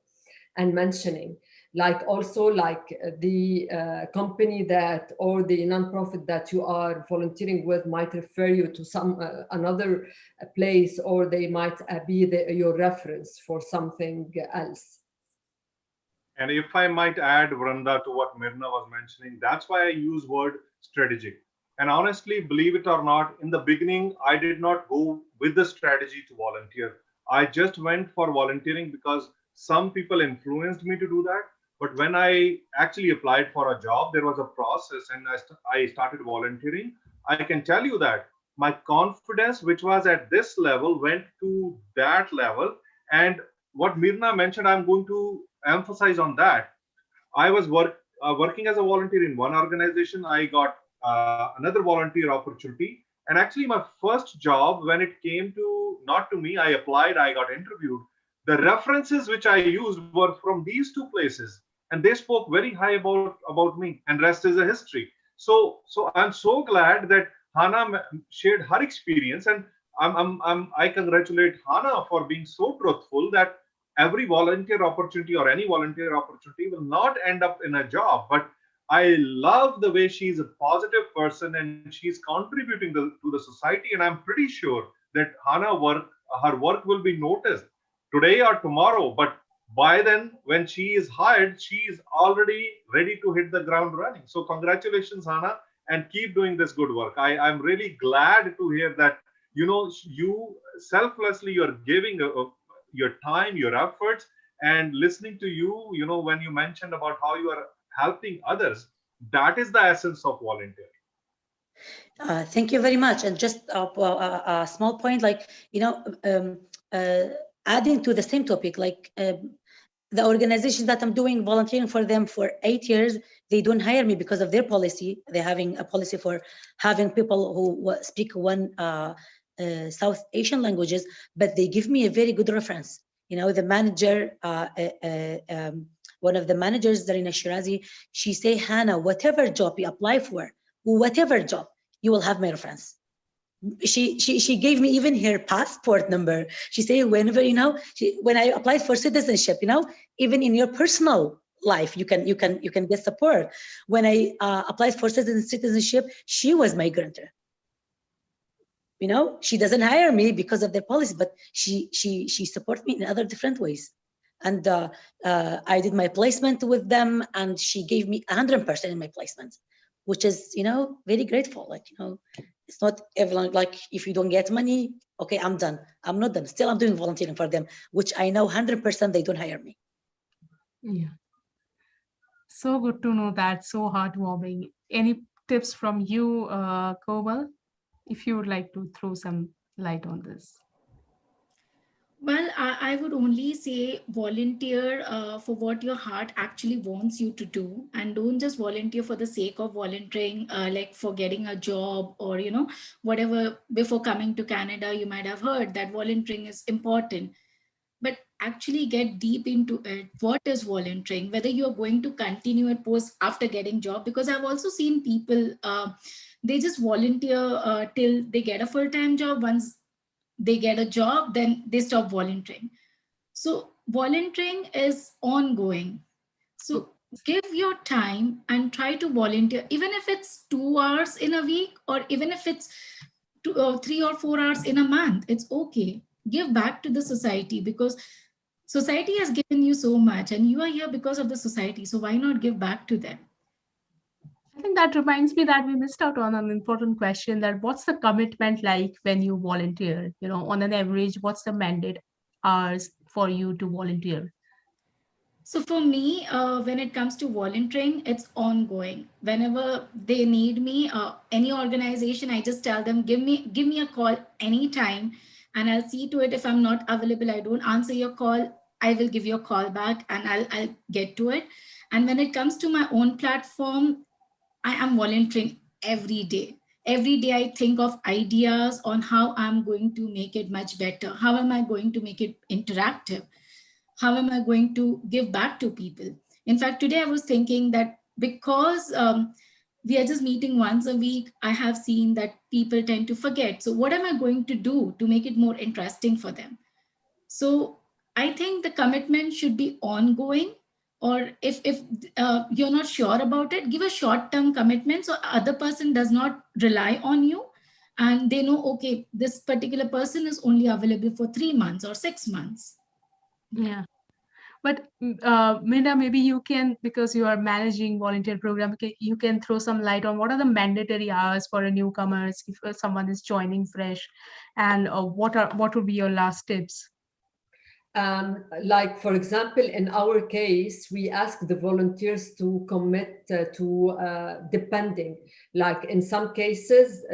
and mentioning. Like also like the company that or the nonprofit that you are volunteering with might refer you to some another place, or they might be your reference for something else. And if I might add, Vranda, to what Mirna was mentioning, that's why I use word strategic. And honestly, believe it or not, in the beginning, I did not go with the strategy to volunteer. I just went for volunteering because some people influenced me to do that. But when I actually applied for a job, there was a process, and I started volunteering. I can tell you that my confidence, which was at this level, went to that level. And what Mirna mentioned, I'm going to emphasize on that. I was working as a volunteer in one organization. I got another volunteer opportunity, and actually, my first job, when it came to not to me, I applied, I got interviewed. The references which I used were from these two places, and they spoke very high about me. And rest is a history. So I'm so glad that Hannah shared her experience, and I congratulate Hannah for being so truthful that every volunteer opportunity or any volunteer opportunity will not end up in a job. But I love the way she's a positive person and she's contributing to the society. And I'm pretty sure that her work will be noticed today or tomorrow. But by then, when she is hired, she is already ready to hit the ground running. So congratulations, Hannah, and keep doing this good work. I'm really glad to hear that, you selflessly, you're giving your time, your efforts, and listening to you, when you mentioned about how you are helping others, that is the essence of volunteering. Thank you very much. And just a small point, like, adding to the same topic, like the organizations that I'm doing volunteering for them for 8 years, they don't hire me because of their policy. They're having a policy for having people who speak one South Asian languages, but they give me a very good reference. The manager, one of the managers, Zarina Shirazi, she say, Hannah, whatever job you apply for, whatever job, you will have my reference. She gave me even her passport number. She said, whenever, when I applied for citizenship, even in your personal life, you can get support. When I applied for citizenship, she was my grantor. She doesn't hire me because of their policy, but she supports me in other different ways. And I did my placement with them, and she gave me 100% in my placement, which is, very grateful. Like, it's not everyone, like, if you don't get money, okay, I'm done. I'm not done. Still, I'm doing volunteering for them, which I know 100% they don't hire me. Yeah. So good to know that. So heartwarming. Any tips from you, Komal, if you would like to throw some light on this? Well, I would only say volunteer for what your heart actually wants you to do, and don't just volunteer for the sake of volunteering, like for getting a job or, whatever. Before coming to Canada, you might have heard that volunteering is important, but actually get deep into it. What is volunteering? Whether you're going to continue it post after getting job, because I've also seen people, they just volunteer till they get a full-time job. Once they get a job, then they stop volunteering. So volunteering is ongoing. So give your time and try to volunteer, even if it's 2 hours in a week, or even if it's 3 or 4 hours in a month, it's okay. Give back to the society, because society has given you so much and you are here because of the society. So why not give back to them? I think that reminds me that we missed out on an important question, that what's the commitment like when you volunteer? On an average, what's the mandate hours for you to volunteer? So for me, when it comes to volunteering, it's ongoing. Whenever they need me, any organization, I just tell them, give me a call anytime, and I'll see to it. If I'm not available, I don't answer your call, I will give you a call back, and I'll get to it. And when it comes to my own platform, I am volunteering every day. Every day, I think of ideas on how I'm going to make it much better. How am I going to make it interactive? How am I going to give back to people? In fact, today I was thinking that because we are just meeting once a week, I have seen that people tend to forget. So, what am I going to do to make it more interesting for them? So, I think the commitment should be ongoing. Or if you're not sure about it, give a short-term commitment so other person does not rely on you, and they know, okay, this particular person is only available for 3 months or 6 months. Yeah. But Minda, maybe you can, because you are managing volunteer program, you can throw some light on what are the mandatory hours for a newcomers if someone is joining fresh, and what would be your last tips? Like, for example, in our case, we ask the volunteers to commit to depending. Like in some cases,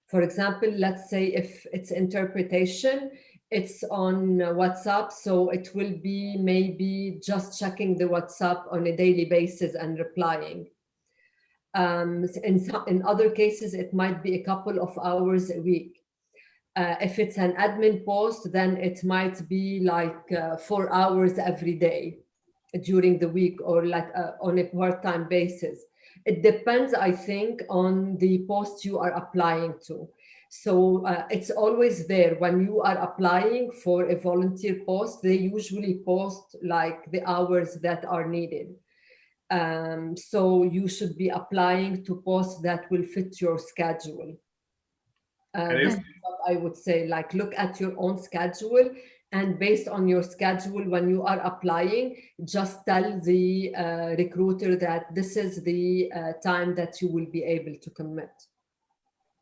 for example, let's say if it's interpretation, it's on WhatsApp, so it will be maybe just checking the WhatsApp on a daily basis and replying. In other cases, it might be a couple of hours a week. If it's an admin post, then it might be like 4 hours every day during the week, or like on a part-time basis. It depends, I think, on the post you are applying to. So it's always there when you are applying for a volunteer post. They usually post like the hours that are needed. So you should be applying to posts that will fit your schedule. And This if is what I would say, like look at your own schedule, and based on your schedule, when you are applying, just tell the recruiter that this is the time that you will be able to commit.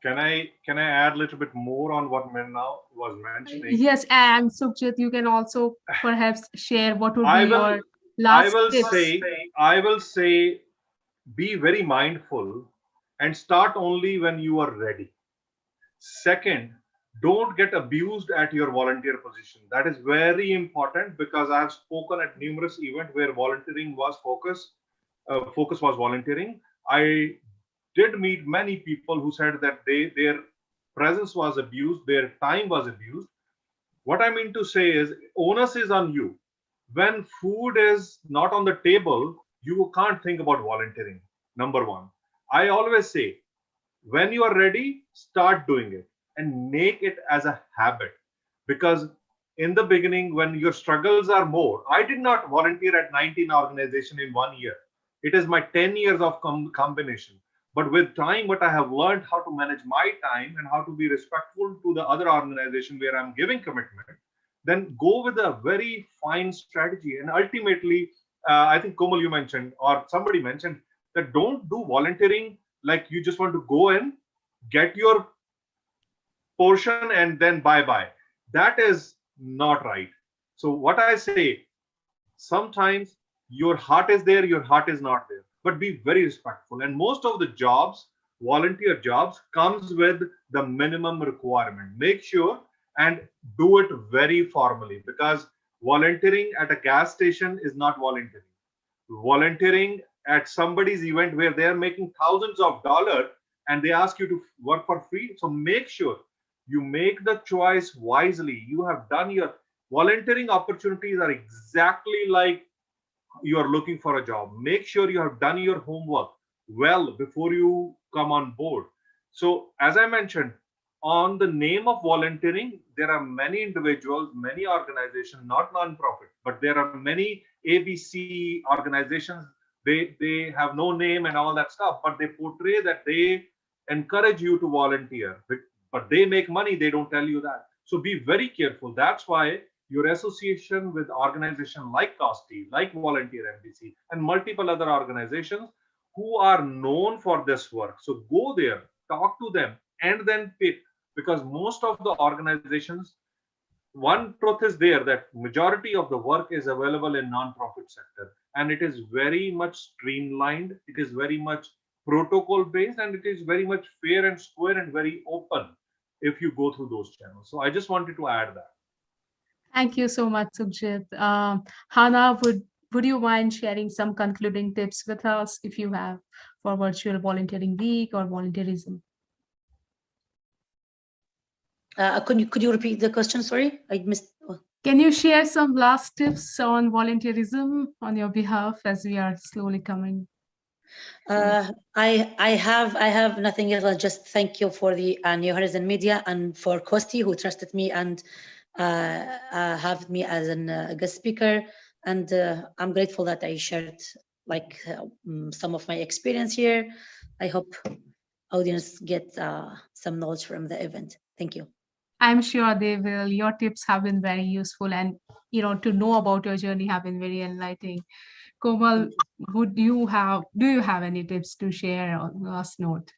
can I add a little bit more on what Minna was mentioning? Yes, and Sukhjit, you can also perhaps share what would be I will your I last will tips. say be very mindful and start only when you are ready. Second, don't get abused at your volunteer position. That is very important, because I have spoken at numerous events where volunteering was focus was volunteering. I did meet many people who said that their presence was abused, their time was abused. What I mean to say is, onus is on you. When food is not on the table, you can't think about volunteering. Number one, I always say, when you are ready, start doing it and make it as a habit. Because in the beginning, when your struggles are more, I did not volunteer at 19 organization in 1 year. It is my 10 years of combination. But with time, what I have learned how to manage my time and how to be respectful to the other organization where I'm giving commitment, then go with a very fine strategy. And ultimately, I think Komal, you mentioned, or somebody mentioned, that don't do volunteering like you just want to go in, get your portion, and then bye bye. That is not right. So, what I say, sometimes your heart is there, your heart is not there, but be very respectful. And most of the jobs, volunteer jobs, comes with the minimum requirement. Make sure and do it very formally, because volunteering at a gas station is not volunteering. Volunteering at somebody's event where they are making thousands of dollars and they ask you to work for free. So make sure you make the choice wisely. You have done your volunteering opportunities are exactly like you are looking for a job. Make sure you have done your homework well before you come on board. So, as I mentioned, on the name of volunteering, there are many individuals, many organizations, not non-profit, but there are many ABC organizations. They have no name and all that stuff, but they portray that they encourage you to volunteer. But they make money, they don't tell you that. So be very careful. That's why your association with organizations like COSTI, like Volunteer MBC, and multiple other organizations who are known for this work. So go there, talk to them, and then pick, because most of the organizations, one truth is there that majority of the work is available in non-profit sector, and it is very much streamlined, it is very much protocol based, and it is very much fair and square and very open if you go through those channels. So I just wanted to add that. Thank you so much, Sukjit. Hana, would you mind sharing some concluding tips with us if you have for virtual volunteering week or volunteerism? Could you repeat the question? Sorry, I missed. Can you share some last tips on volunteerism on your behalf as we are slowly coming? I have nothing else. I'll just thank you for the New Horizon Media and for Kosti, who trusted me and have me as a guest speaker. And I'm grateful that I shared some of my experience here. I hope audience get some knowledge from the event. Thank you. I'm sure they will. Your tips have been very useful, and to know about your journey have been very enlightening. Komal, do you have any tips to share on last note?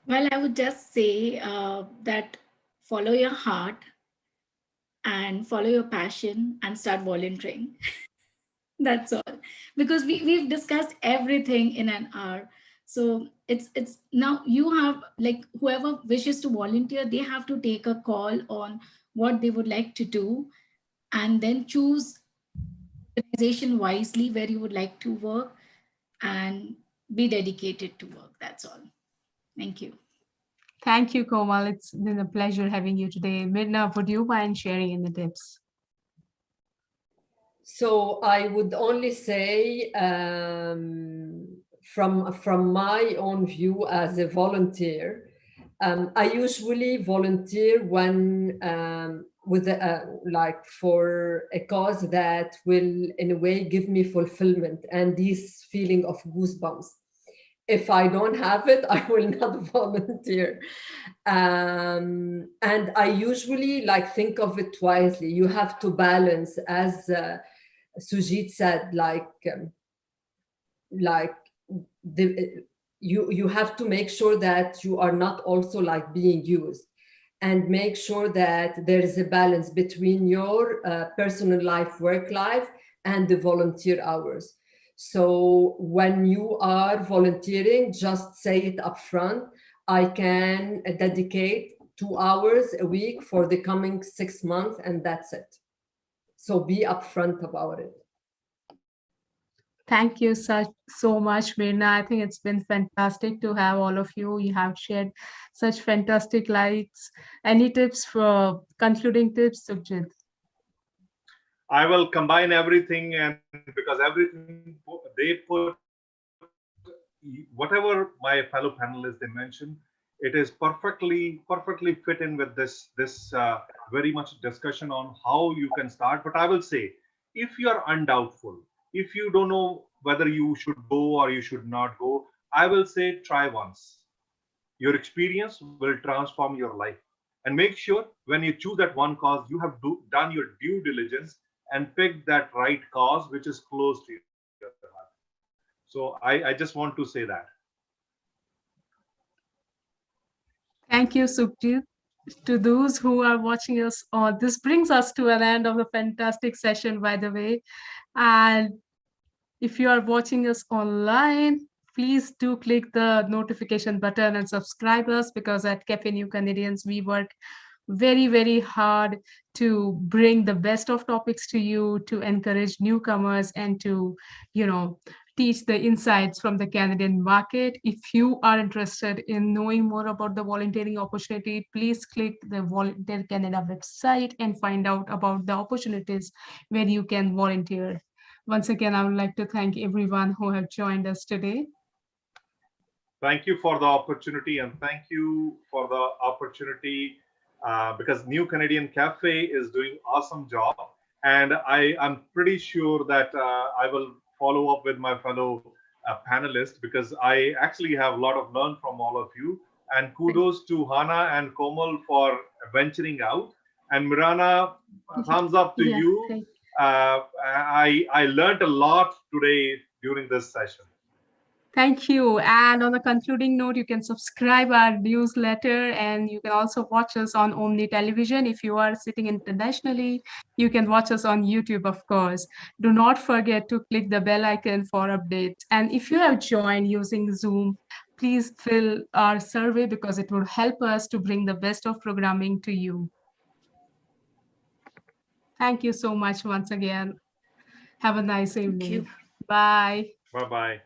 Well, I would just say that follow your heart and follow your passion and start volunteering. That's all. Because we've discussed everything in an hour. So it's now you have, like, whoever wishes to volunteer, they have to take a call on what they would like to do, and then choose organization wisely where you would like to work and be dedicated to work. That's all. Thank you. Thank you, Komal. It's been a pleasure having you today. Mirna, would you mind sharing any tips? So I would only say, from my own view as a volunteer, I usually volunteer when with like for a cause that will in a way give me fulfillment and this feeling of goosebumps. If I don't have it, I will not volunteer. And I usually think of it wisely. You have to balance, as Sujit said, like the you have to make sure that you are not also being used, and make sure that there is a balance between your personal life, work life, and the volunteer hours. So when you are volunteering, just say it up front. I can dedicate 2 hours a week for the coming 6 months, and that's it. So be upfront about it. Thank you so much, Mirna. I think it's been fantastic to have all of you. You have shared such fantastic lights. Any tips for concluding tips, Sukjit? I will combine everything, and because everything they put, whatever my fellow panelists they mentioned, it is perfectly fit in with this very much discussion on how you can start. But I will say, if you are undoubtful, if you don't know whether you should go or you should not go, I will say try once. Your experience will transform your life. And make sure when you choose that one cause, you have done your due diligence and picked that right cause which is close to your heart. So I just want to say that. Thank you, Sukjit. To those who are watching us, this brings us to an end of the fantastic session, by the way. And if you are watching us online, please do click the notification button and subscribe us, because at Cafe New Canadians, we work very, very hard to bring the best of topics to you, to encourage newcomers, and to, teach the insights from the Canadian market. If you are interested in knowing more about the volunteering opportunity, please click the Volunteer Canada website and find out about the opportunities where you can volunteer. Once again, I would like to thank everyone who have joined us today. Thank you for the opportunity, and thank you for the opportunity because New Canadian Cafe is doing awesome job, and I'm pretty sure that I will follow up with my fellow panelists because I actually have a lot of learn from all of you. And kudos to Hana and Komal for venturing out. And Mirana, thumbs up to Yeah, you. thank I learned a lot today during this session. Thank you. And on a concluding note, you can subscribe our newsletter and you can also watch us on Omni Television. If you are sitting internationally, you can watch us on YouTube, of course. Do not forget to click the bell icon for updates. And if you have joined using Zoom, please fill our survey because it will help us to bring the best of programming to you. Thank you so much once again. Have a nice Thank evening. you. Bye. Bye bye.